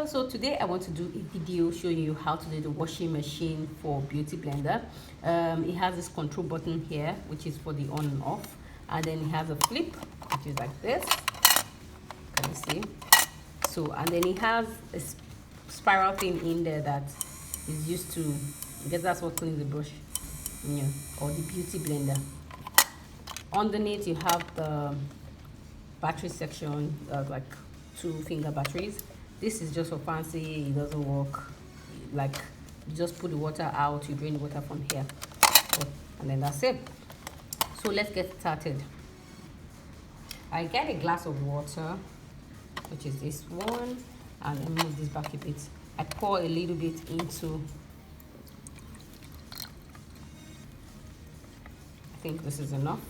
Hello, so today I want to do a video showing you how to do the washing machine for Beautyblender. It has this control button here, which is for the on and off, and then it has a flip, which is like this. Can you see? So, and then it has a spiral thing in there that is used to, I guess that's what cleans the brush, or the Beautyblender. Underneath you have the battery section, like 2-finger batteries. This is just for fancy. It doesn't work. Like, you just put the water out, you drain the water from here, and then that's it. So let's get started. I get a glass of water, which is this one, and then move this back a bit. I pour a little bit into, I think this is enough.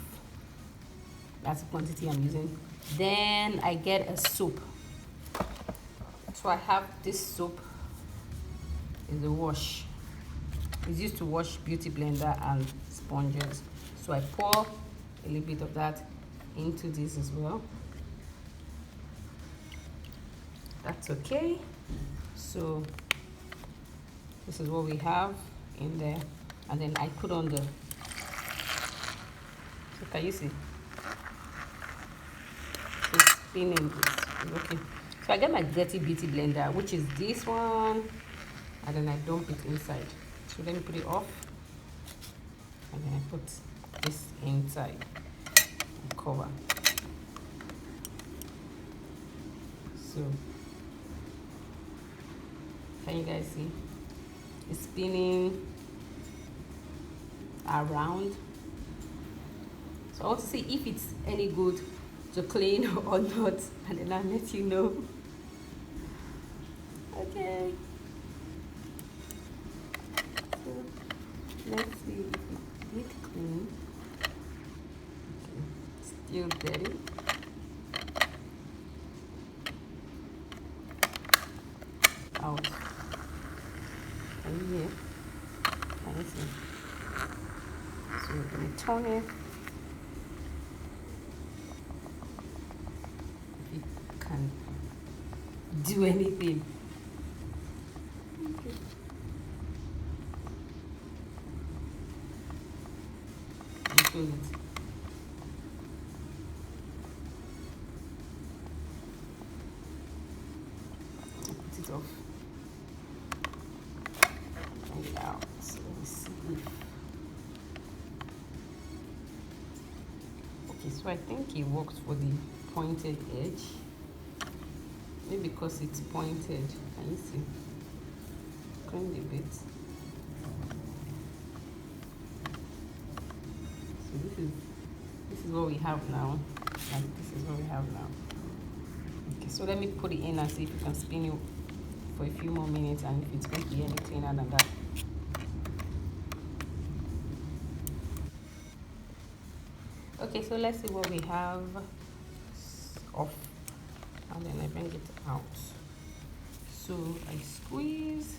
That's the quantity I'm using. Then I get a soap. So I have this soap, is a wash. It's used to wash Beautyblender and sponges. So I pour a little bit of that into this as well. That's okay. So this is what we have in there. And then I put on the, so can you see? It's spinning, it's working. So I get my dirty Beautyblender, which is this one, and then I dump it inside. So let me put it off, and then I put this inside and cover. So can you guys see? It's spinning around. So I want to see if it's any good to clean or not, and then I'll let you know. Okay. So let's see if it did clean. Okay. Still dirty. Out. Can you hear? Can you see? So we're gonna turn it. If it can do anything. Okay. Put it off. Bring it out. So let me see. Okay, so I think it works for the pointed edge. Maybe because it's pointed. Can you see? Clean a bit. So this is what we have now. And this is what we have now. Okay, so let me put it in and see if you can spin it for a few more minutes, and if it's going to be any cleaner than that. Okay, so let's see what we have off, and then I bring it out. So I squeeze.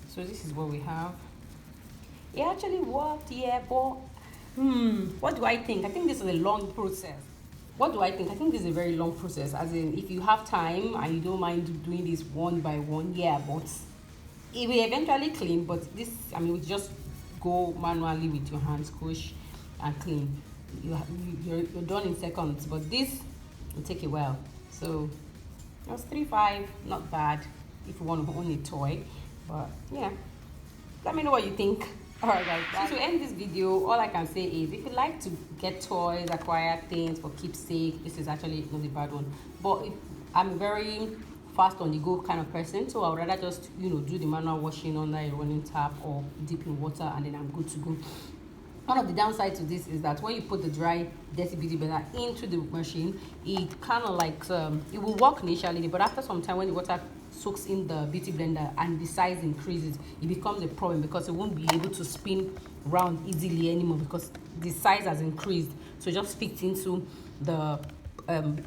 So this is what we have. It actually worked, yeah, but what do I think? I think this is a long process. What do I think? I think this is a very long process. As in, if you have time and you don't mind doing this one by one, yeah, but it will eventually clean. But this, I mean, we just go manually with your hands, squish and clean. You're done in seconds, but this will take a while. So that's $3.5, not bad if you want to own a toy. But yeah, let me know what you think. Alright guys, so to end this video, all I can say is if you like to get toys, acquire things for keepsake, this is actually not a bad one. But I'm very fast on the go kind of person, so I would rather just do the manual washing under a running tap or dip in water, and then I'm good to go. One of the downsides to this is that when you put the dry dirty Beautyblender into the machine, it kind of like it will work initially, but after some time when the water soaks in the Beautyblender and the size increases, it becomes a problem because it won't be able to spin round easily anymore because the size has increased. So it just fits into the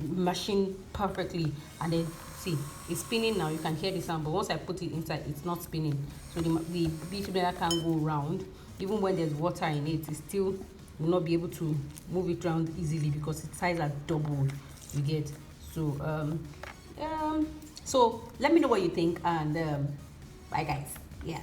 machine perfectly, and then see it's spinning now. You can hear the sound, but once I put it inside, it's not spinning. So the Beautyblender can't go round. Even when there's water in it, it still will not be able to move it around easily because its size has doubled. You get, to so let me know what you think, and bye guys. Yeah.